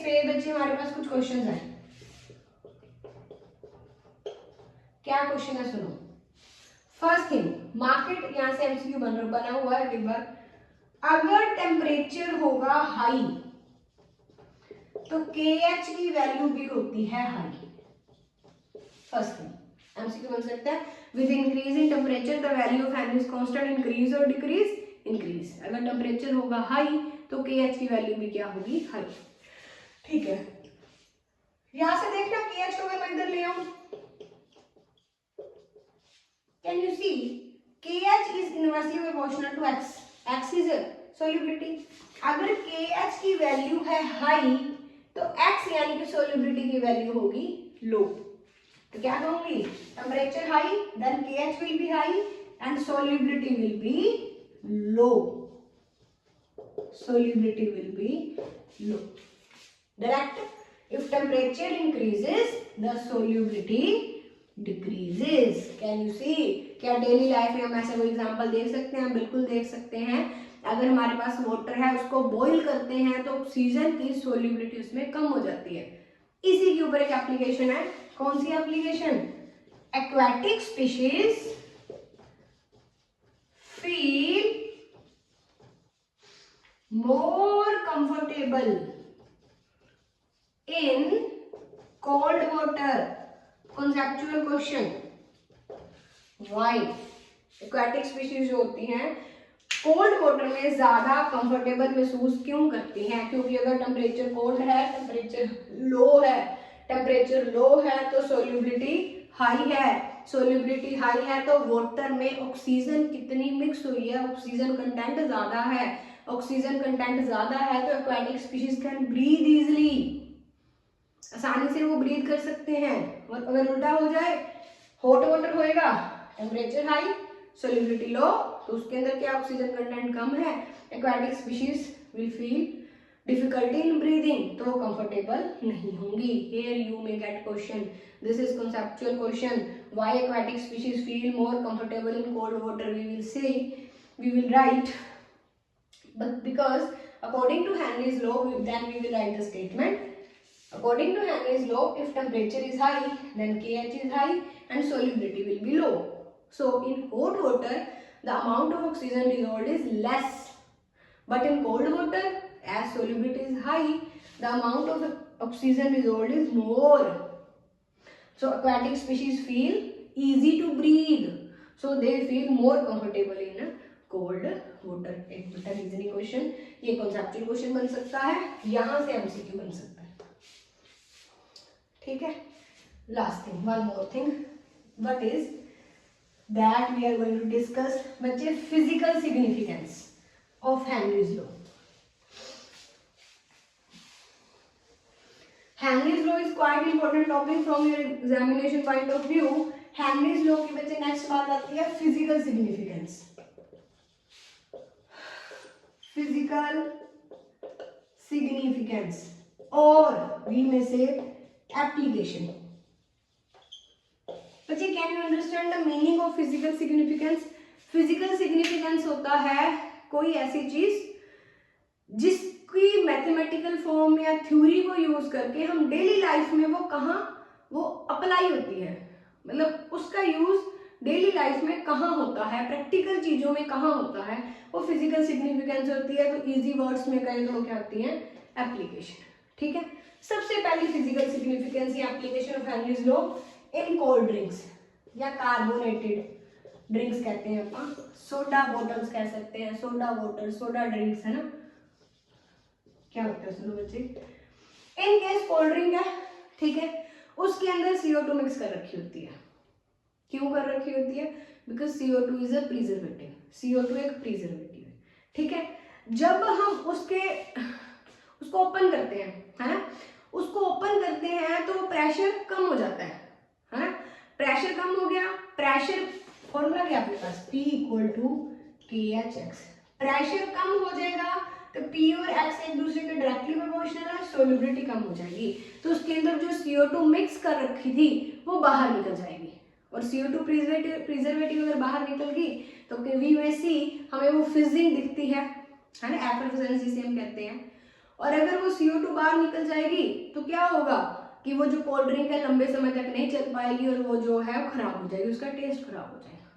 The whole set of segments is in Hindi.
पे बच्चे हमारे पास कुछ क्वेश्चंस हैं। क्या क्वेश्चन है सुनो। फर्स्ट थिंग, मार्केट, यहाँ से एमसीक्यू बना हुआ है एक बार। अगर टेम्परेचर होगा हाई तो KH की वैल्यू भी होती है हाई। फर्स्ट थिंग एमसीक्यू बन सकता है, with increase in temperature the value of n is constant, increase और डिक्रीज, इंक्रीज। अगर टेम्परेचर होगा हाई तो KH की वैल्यू भी क्या होगी, हाई। ठीक है, यहां से देखना KH को अगर मैं इधर ले आऊं, can you see KH is inversely proportional to X, X is solubility. अगर KH की वैल्यू है हाई तो X यानी कि सोल्युबिलिटी की वैल्यू होगी लो। तो क्या कहूंगी, temperature high then KH will be high and solubility will be low, solubility will be low. Direct, if temperature increases the solubility decreases. Can you see? क्या डेली लाइफ में हम ऐसा कोई एग्जांपल देख सकते हैं? बिल्कुल देख सकते हैं। अगर हमारे पास वाटर है, उसको बॉईल करते हैं तो ऑक्सीजन की सोल्युबिलिटी उसमें कम हो जाती है। इसी के ऊपर एक एप्लीकेशन है। कौन सी application? Aquatic species feel more comfortable in cold water. Conceptual question. Why? Aquatic species जो होती हैं कोल्ड वाटर में ज्यादा कंफर्टेबल महसूस क्यों करती हैं? क्योंकि अगर टेम्परेचर कोल्ड है, टेम्परेचर लो है तो सोल्युबिलिटी हाई है। सोल्युबिलिटी हाई है तो वाटर में ऑक्सीजन कितनी मिक्स हुई है, ऑक्सीजन कंटेंट ज्यादा है। ऑक्सीजन कंटेंट ज्यादा है तो aquatic species can breathe easily, आसानी से वो ब्रीथ कर सकते हैं। और अगर उल्टा हो जाए, हॉट वाटर होएगा, टेम्परेचर हाई, सोल्युबिलिटी लो, तो उसके अंदर क्या ऑक्सीजन कंटेंट कम है, aquatic species will feel difficulty in breathing, तो वो कंफर्टेबल नहीं होंगी। Here you may gate question, this is conceptual question, why aquatic species feel more comfortable in cold water? We will write, but because according to Henry's law, then we will write the statement. According to Henry's law, if temperature is high, then KH is high and solubility will be low. So in hot water, the amount of oxygen dissolved is less, but in cold water, as solubility is high, the amount of oxygen dissolved is more. So aquatic species feel easy to breathe, so they feel more comfortable in cold water. एक बेटा रीजनिंग क्वेश्चन, ये कॉन्सेप्चुअल क्वेश्चन बन सकता है, यहां से एमसीक्यू बन सकता है। ठीक है, last thing, one more thing, what is that we are going to discuss बच्चे, physical significance of Henry's law. Henry's law is quite important topic from your examination point of view. Henry's law की बच्चे नेक्स्ट बात आती है फिजिकल सिग्निफिकेंस। फिजिकल सिग्निफिकेंस और वी में से एप्लीकेशन। बच्चे can you understand the meaning of physical significance? Physical significance होता है कोई ऐसी चीज जिसकी मैथमेटिकल फॉर्म या थ्योरी को यूज करके हम डेली लाइफ में वो कहाँ वो अप्लाई होती है, मतलब उसका यूज डेली लाइफ में कहाँ होता है, प्रैक्टिकल चीजों में कहाँ होता है, वो फिजिकल सिग्निफिकेंस होती है। तो इजी वर्ड्स में कहें तो क्या होती है, एप्लीकेशन। ठीक है, सबसे पहली फिजिकल सिग्निफिकेंस या application of Henry's law in cold drinks या कार्बोनेटेड ड्रिंक्स कहते हैं अपन, सोडा बॉटल्स कह सकते हैं, सोडा वाटर, सोडा ड्रिंक्स, है ना। क्या होता है सुनो बच्चे, इन केस कोल्ड ड्रिंक है, ठीक है, उसके अंदर CO2 मिक्स कर रखी होती है। क्यों कर रखी होती है? Because CO2 is a preservative, CO2 एक प्रिजर्वेटिव है। ठीक है, जब हम उसको ओपन करते हैं, है ना, उसको ओपन करते हैं तो प्रेशर कम हो जाता है ना, प्रेशर कम हो गया, प्रेशर फॉर्मूला क्या आपके पास, P = KHX। प्रेशर कम हो जाएगा तो P और X एक दूसरे के डायरेक्टली प्रोपोर्शनल है, सोल्युबिलिटी कम हो जाएगी, तो उसके अंदर जो CO2 मिक्स कर रखी थी वो बाहर निकल जाएगी। और CO2 प्रिजर्वेटिव अगर बाहर निकल गई तो वी में सी हमें वो फिजिंग दिखती है ना, एफिशिएंसी से हम कहते हैं। और अगर वो CO2 बाहर निकल जाएगी क्या होगा कि वो जो कोल्ड ड्रिंक है लंबे समय तक नहीं चल पाएगी और वो जो है खराब हो जाएगी, उसका टेस्ट खराब हो जाएगा,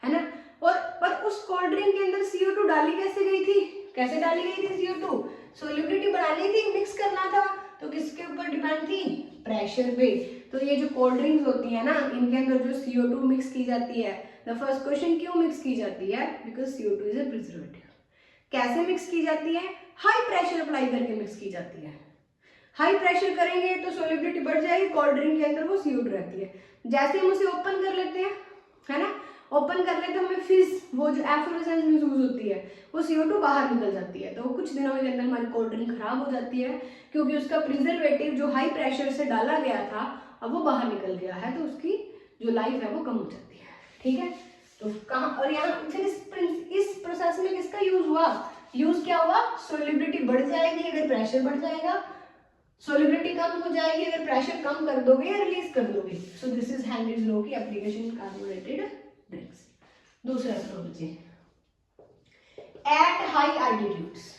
है ना। और पर उस कोल्ड ड्रिंक के अंदर CO2 डाली कैसे गई थी, कैसे डाली गई थी CO2? सोल्युबिलिटी बढ़ानी थी, मिक्स करना था, तो किसके ऊपर डिपेंड थी? प्रेशर पे। तो ये जो कोल्ड ड्रिंक्स होती है ना, इनके अंदर जो CO2 मिक्स की जाती है, द फर्स्ट क्वेश्चन क्यों मिक्स की जाती है? Because CO2 is a preservative. कैसे मिक्स की जाती है? हाई प्रेशर अप्लाई करके मिक्स की जाती है। हाई प्रेशर करेंगे तो सोल्युबिलिटी बढ़ जाएगी, कोल्ड ड्रिंक के अंदर वो CO2 रहती है। जैसे हम उसे ओपन कर लेते हैं, है ना, ओपन कर लेते हैं, हमें फिज वो जो एफ्लोरेसेंस महसूस होती है, वो CO2 बाहर निकल जाती है। तो कुछ दिनों के अंदर हमारी कोल्ड ड्रिंक खराब हो जाती है, क्योंकि उसका प्रिजर्वेटिव जो हाई प्रेशर से डाला गया था अब वो बाहर निकल गया है, तो उसकी जो लाइफ है वो कम हो जाती है। ठीक है, तो कहाँ और यहाँ फिर इस प्रोसेस में किसका यूज हुआ? यूज क्या हुआ? सोल्युबिलिटी बढ़ जाएगी अगर प्रेशर बढ़ जाएगा, सोल्युबिलिटी कम हो जाएगी अगर प्रेशर कम कर दोगे या रिलीज कर दोगे। So this is Henry's law की एप्लीकेशन इन कार्बोनेटेड ड्रिंक्स। दूसरा सवाल बच्चे, at high altitudes,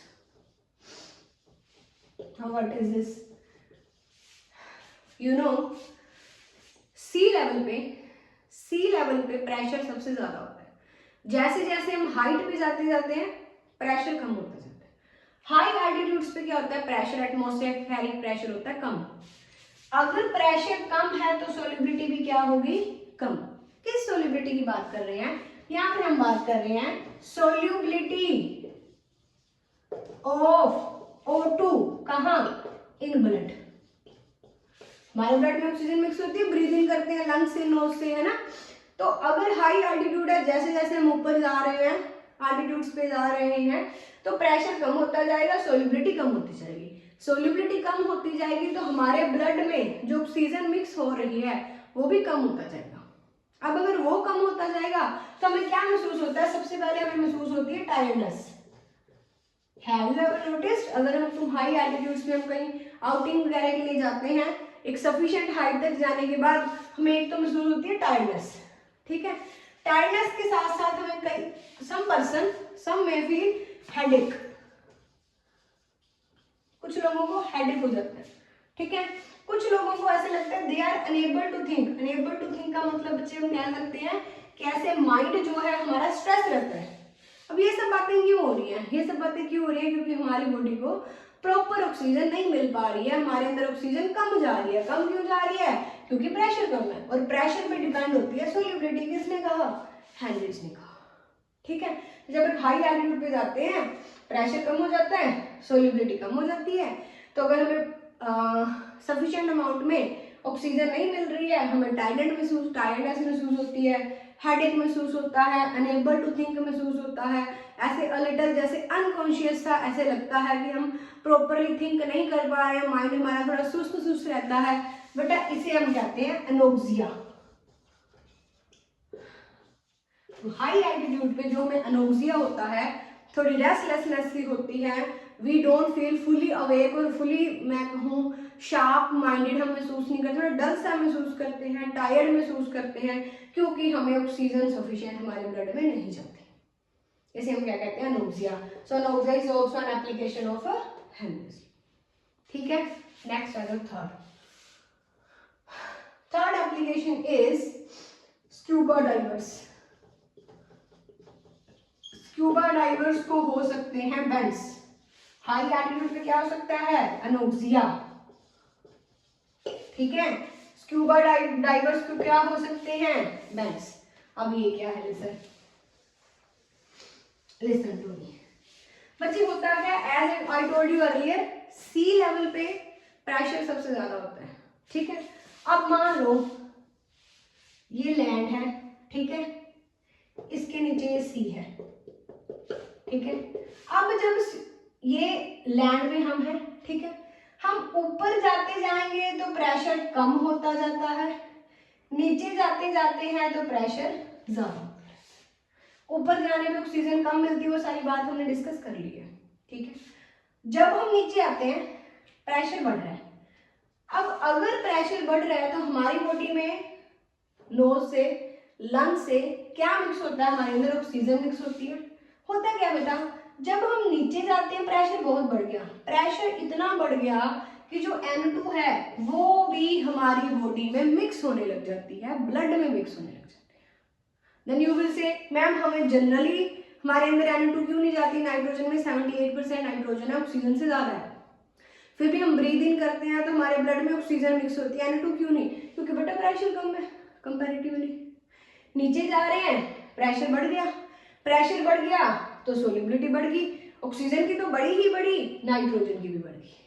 what is this? You know, sea level पे प्रेशर सबसे ज्यादा होता है। जैसे जैसे हम हाइट पे जाते जाते हैं प्रेशर कम होता जाता है। हाई एल्टीट्यूड्स पे क्या होता है? प्रेशर, एटमॉस्फेरिक प्रेशर होता है कम। अगर प्रेशर कम है तो सोल्युबिलिटी भी क्या होगी? कम। किस सोल्युबिलिटी की बात कर रहे हैं? यहाँ पे हम बात कर रहे हैं सोल्युबिलिटी ऑफ O2 कहाँ? In blood. हमारे ब्लड में ऑक्सीजन मिक्स होती है, ब्रीद इन करते हैं लंग्स से, नोज से, है ना। तो अगर हाई एल्टीट्यूड है, जैसे जैसे हम ऊपर जा रहे हैं, एल्टीट्यूड्स पे जा रहे हैं, तो प्रेशर कम होता जाएगा, सोल्युबिलिटी कम होती जाएगी। सोल्युबिलिटी कम होती जाएगी तो हमारे ब्लड में जो ऑक्सीजन मिक्स हो रही है वो भी कम होता जाएगा। अब अगर वो कम होता जाएगा तो हमें क्या महसूस होता है? सबसे पहले हमें महसूस होती है tiredness. Have you ever noticed? अगर हम हाई एल्टीट्यूड्स में हम कहीं आउटिंग वगैरह के लिए जाते हैं, एक सफिशिएंट हाइट तक जाने के बाद हमें एक तो महसूस होती है टायर्डनेस, ठीक है। टायर्डनेस के साथ साथ हमें कई सम में फील हेडेक, कुछ लोगों को हेडेक हो जाता है, ठीक है। कुछ लोगों को ऐसे लगता है they are unable to think. Unable to think का मतलब बच्चे हम कह सकते हैं कि ऐसे माइंड जो है हमारा स्ट्रेस रहता है। अब ये सब बातें क्यों हो रही हैं? ये सब बातें क्यों हो रही हैं? क्योंकि हमारी बॉडी को प्रॉपर ऑक्सीजन नहीं मिल पा रही है, हमारे अंदर ऑक्सीजन कम जा रही है। कम क्यों जा रही है? क्योंकि प्रेशर कम है, और प्रेशर पे डिपेंड होती है सोल्युबिलिटी। किसने कहा? हेनरीज ने कहा, ठीक है। जब हाई एल्टीट्यूड पे जाते हैं प्रेशर कम हो जाता है, सोल्युबिलिटी कम हो जाती है। तो अगर हमें सफिशिएंट अमाउंट में ऑक्सीजन नहीं मिल रही है, हमें टायर्डनेस महसूस होती है, हेडेक महसूस होता है, अनेबल टू थिंक महसूस होता है, ऐसे अलिटल जैसे अनकॉन्शियस सा ऐसे लगता है कि हम प्रॉपरली थिंक नहीं कर पा रहे हैं, माइंड हमारा थोड़ा सुस्त रहता है। बेटा इसे हम कहते हैं एनोक्सिया। हाई एल्टीट्यूड पे जो हमें एनोक्सिया होता है, थोड़ी रेस्टलेसनेस सी होती है, we don't feel fully awake और फुली मैं कहूँ शार्प माइंडेड हम महसूस नहीं करते, थोड़ा डल सा महसूस करते हैं, टायर्ड महसूस करते हैं, क्योंकि हमें ऑक्सीजन सफिशिएंट हमारे ब्लड में नहीं जाती। इसे हम क्या कहते हैं? Anoxia. So anoxia is also an application of Henrys, ठीक है। नेक्स्ट है third application is scuba diverse. Scuba diverse को हो सकते हैं बेंड्स। हाई एल्टीट्यूड पे क्या हो सकता है? एनोक्सिया, ठीक है। स्क्यूबा डाइवर्स को क्या हो सकते हैं? बेंड्स। अब ये क्या है? लिसन टू मी बच्चे, होता क्या? As I told you earlier, sea level पे प्रेशर सबसे ज्यादा होता है, ठीक है। अब मान लो ये लैंड है, ठीक है, इसके नीचे ये सी है, ठीक है। अब जब ये लैंड में हम हैं, ठीक है, हम ऊपर जाते जाएंगे तो प्रेशर कम होता जाता है, नीचे जाते जाते हैं तो प्रेशर ज्यादा होता है। ऊपर जाने में ऑक्सीजन कम मिलती है, वो सारी बात हमने डिस्कस कर ली है, ठीक है। जब हम नीचे आते हैं प्रेशर बढ़ रहा है। अब अगर प्रेशर बढ़ रहा है तो हमारी बॉडी में नोज से, लंग से क्या मिक्स होता है? हमारे अंदर ऑक्सीजन मिक्स होती है। होता क्या बेटा? जब हम नीचे जाते हैं प्रेशर बहुत बढ़ गया, प्रेशर इतना बढ़ गया कि जो N2 है वो भी हमारी बॉडी में मिक्स होने लग जाती है, ब्लड में मिक्स होने लग जाती है। Then you will say ma'am हमें जनरली हमारे अंदर N2 क्यों नहीं जाती, नाइट्रोजन में 78% नाइट्रोजन है, ऑक्सीजन से ज्यादा है, फिर भी हम ब्रीद इन करते हैं तो हमारे ब्लड में ऑक्सीजन मिक्स होती है, N2 क्यों नहीं? क्योंकि बेटा प्रेशर कम है कंपैरेटिवली, नीचे जा रहे हैं प्रेशर बढ़ गया, प्रेशर बढ़ गया तो सोल्युबिलिटी बढ़ गई, ऑक्सीजन की तो बड़ी ही बड़ी, नाइट्रोजन की भी बढ़ गई।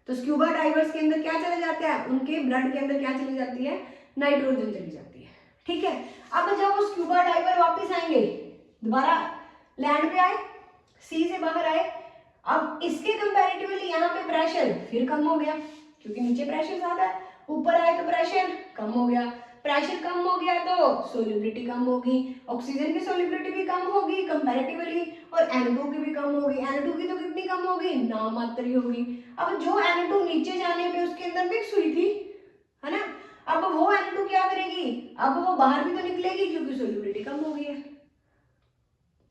तो स्क्यूबा डाइवर्स के अंदर क्या चला जाता है, उनके ब्लड के अंदर क्या चली जाती है, नाइट्रोजन चली जाती है। ठीक है, अब जब वो स्क्यूबा डाइवर वापस आएंगे, दोबारा लैंड पे आए, सी से बाहर आए, अब इसके कंपैरेटिवली यहाँ पे प्रेशर फिर कम हो गया क्योंकि नीचे प्रेशर ज्यादा है, ऊपर आए तो प्रेशर कम हो गया, प्रेशर कम हो गया तो सोल्युबिलिटी कम होगी, ऑक्सीजन की सोल्युबिलिटी भी कम होगी कंपैरेटिवली, और N2 की भी कम होगी। N2 की तो कितनी कम होगी, नाम मात्र ही होगी। अब जो N2 नीचे जाने पे उसके अंदर मिक्स हुई थी, है ना, अब वो N2 क्या करेगी, अब वो बाहर भी तो निकलेगी क्योंकि सोल्युबिलिटी कम हो गई है।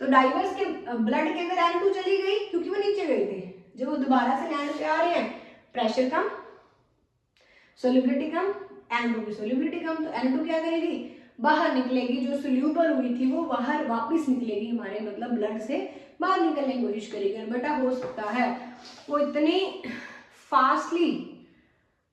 तो डाइवर्स के ब्लड के अंदर N2 चली गई क्योंकि वो नीचे गए थे, जब वो दोबारा से लैंड पे आ रहे हैं प्रेशर कम, सोल्युबिलिटी कम, N2 की सोल्युबिलिटी कम, तो N2 क्या करेगी, बाहर निकलेगी, जो सोल्यूबल हुई थी वो बाहर वापस निकलेगी, हमारे मतलब ब्लड से बाहर निकलने की कोशिश करेगी। बेटा हो सकता है वो इतनी फास्टली,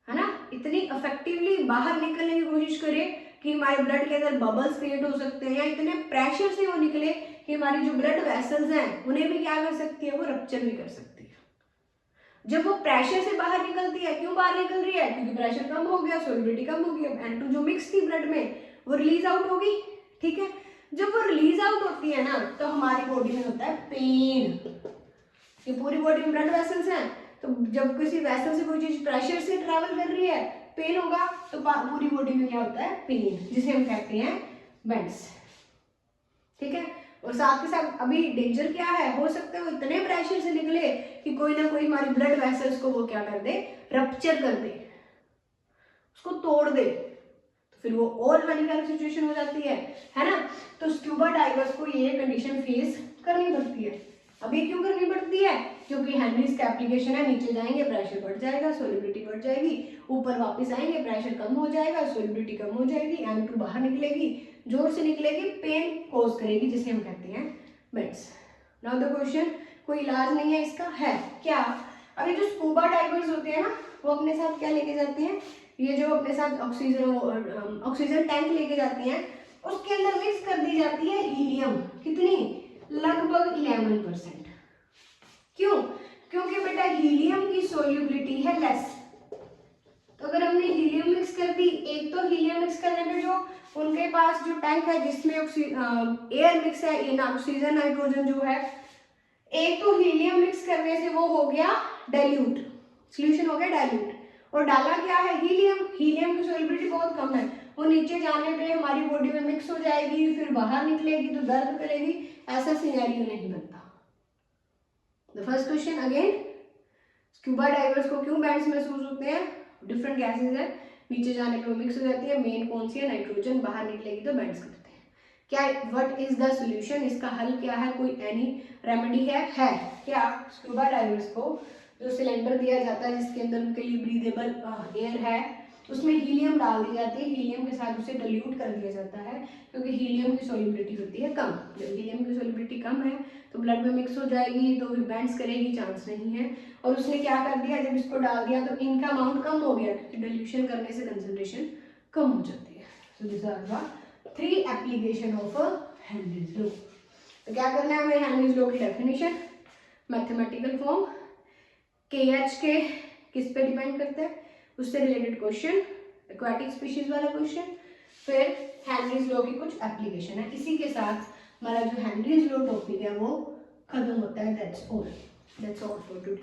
है ना, इतनी इफेक्टिवली बाहर निकलने की कोशिश करे कि हमारे ब्लड के अंदर बबल्स क्रिएट हो सकते हैं, या इतने प्रेशर से वो निकले कि हमारी जो ब्लड वेसल्स हैं उन्हें भी क्या कर सकती है, वो रप्चर भी कर सकती है। जब वो प्रेशर से बाहर निकलती है, क्यों बाहर निकल रही है, क्योंकि प्रेशर कम हो गया, सोल्युबिलिटी कम हो गई, अब N2 जो मिक्स थी ब्लड में वो रिलीज आउट होगी। ठीक है, जब वो रिलीज आउट होती है ना तो हमारी बॉडी में होता है पेन, ये पूरी बॉडी में ब्लड वेसल्स हैं, तो जब किसी वेसल से कोई चीज प्रेशर से ट्रैवल कर रही है पेन होगा, तो पूरी बॉडी में क्या होता है, पेन, जिसे हम कहते हैं बेंड्स। ठीक है, और साथ के साथ अभी डेंजर क्या है, हो सकता है वो इतने प्रेशर से निकले कि कोई ना कोई हमारी ब्लड वेसल्स को वो क्या कर दे, रप्चर कर दे, उसको तोड़ दे, तो फिर वो और हानिकारक सिचुएशन हो जाती है ना। तो स्क्यूबा डाइवर्स को ये कंडीशन फेस करनी पड़ती है। अभी क्यों करनी पड़ती है, क्योंकि हेनरीज का एप्लीकेशन है, नीचे जाएंगे प्रेशर बढ़ जाएगा, सोल्युबिलिटी बढ़ जाएगी, ऊपर वापस आएंगे प्रेशर कम हो जाएगा, सोल्युबिलिटी कम हो जाएगी, N2 बाहर निकलेगी, जोर से निकलेगी, पेन कॉज करेगी, जिसे हम कहते हैं बेंड्स। नाउ द क्वेश्चन, कोई इलाज नहीं है इसका, है क्या, अभी जो स्कूबा डाइवर्स होते हैं ना वो अपने साथ क्या लेके जाते हैं, ये जो अपने साथ ऑक्सीजन टैंक लेके जाती हैं, उसके अंदर मिक्स कर दी जाती है हीलियम, कितनी, लगभग 11%। क्यों, क्योंकि बेटा हीलियम की सोल्युबिलिटी है लेस, तो अगर हमने हीलियम मिक्स कर दी, एक तो हीलियम मिक्स करने पे जो उनके पास जो टैंक है जिसमें एयर मिक्स है, ये ऑक्सीजन नाइट्रोजन जो है, एक तो हीलियम मिक्स करने से वो हो गया डाइल्यूट, सोल्यूशन हो गया डाइल्यूट, और डाला क्या है, हीलियम, हीलियम की सोल्युबिलिटी बहुत कम है, वो नीचे जाने पे हमारी बॉडी में मिक्स हो जाएगी, फिर बाहर निकलेगी तो दर्द करेगी, ऐसा सिनेरियो नहीं बनता। The first question again, scuba diverse को क्यों बैंड्स महसूस होते हैं, डिफरेंट गैसेज है, नीचे जाने पे वो मिक्स हो जाती है, मेन कौन सी है, नाइट्रोजन, बाहर निकलेगी तो बैंड्स करते हैं। क्या, व्हाट इज द सोल्यूशन, इसका हल क्या है, कोई एनी रेमेडी है क्या, स्क्यूबा डाइवर्स को जो सिलेंडर दिया जाता है जिसके अंदर उनके लिए ब्रीदेबल एयर है, उसमें हीलियम डाल दी जाती है, हीलियम के साथ उसे डाइल्यूट कर दिया जाता है, क्योंकि हीलियम की सोल्युबिलिटी होती है कम, जब हीलियम की सोल्युबिलिटी कम है तो ब्लड में मिक्स हो जाएगी, तो फिर बैंड्स करेगी, चांस नहीं है। और उसने क्या कर दिया, जब इसको डाल दिया तो इनका अमाउंट कम हो गया, क्योंकि डाइल्यूशन करने से कंसंट्रेशन कम हो जाती है। So this are the 3 application of Henry's law. तो क्या करना है हमें, हेनरीज लॉ की डेफिनेशन, मैथमेटिकल फॉर्म, KH के किस पे डिपेंड करता है, उससे रिलेटेड क्वेश्चन, एक्वाटिक स्पीशीज वाला क्वेश्चन, फिर हेनरीज लॉ की कुछ एप्लीकेशन है। इसी के साथ हमारा जो हेनरीज लॉ टॉपिक है वो खत्म होता है। That's all for today.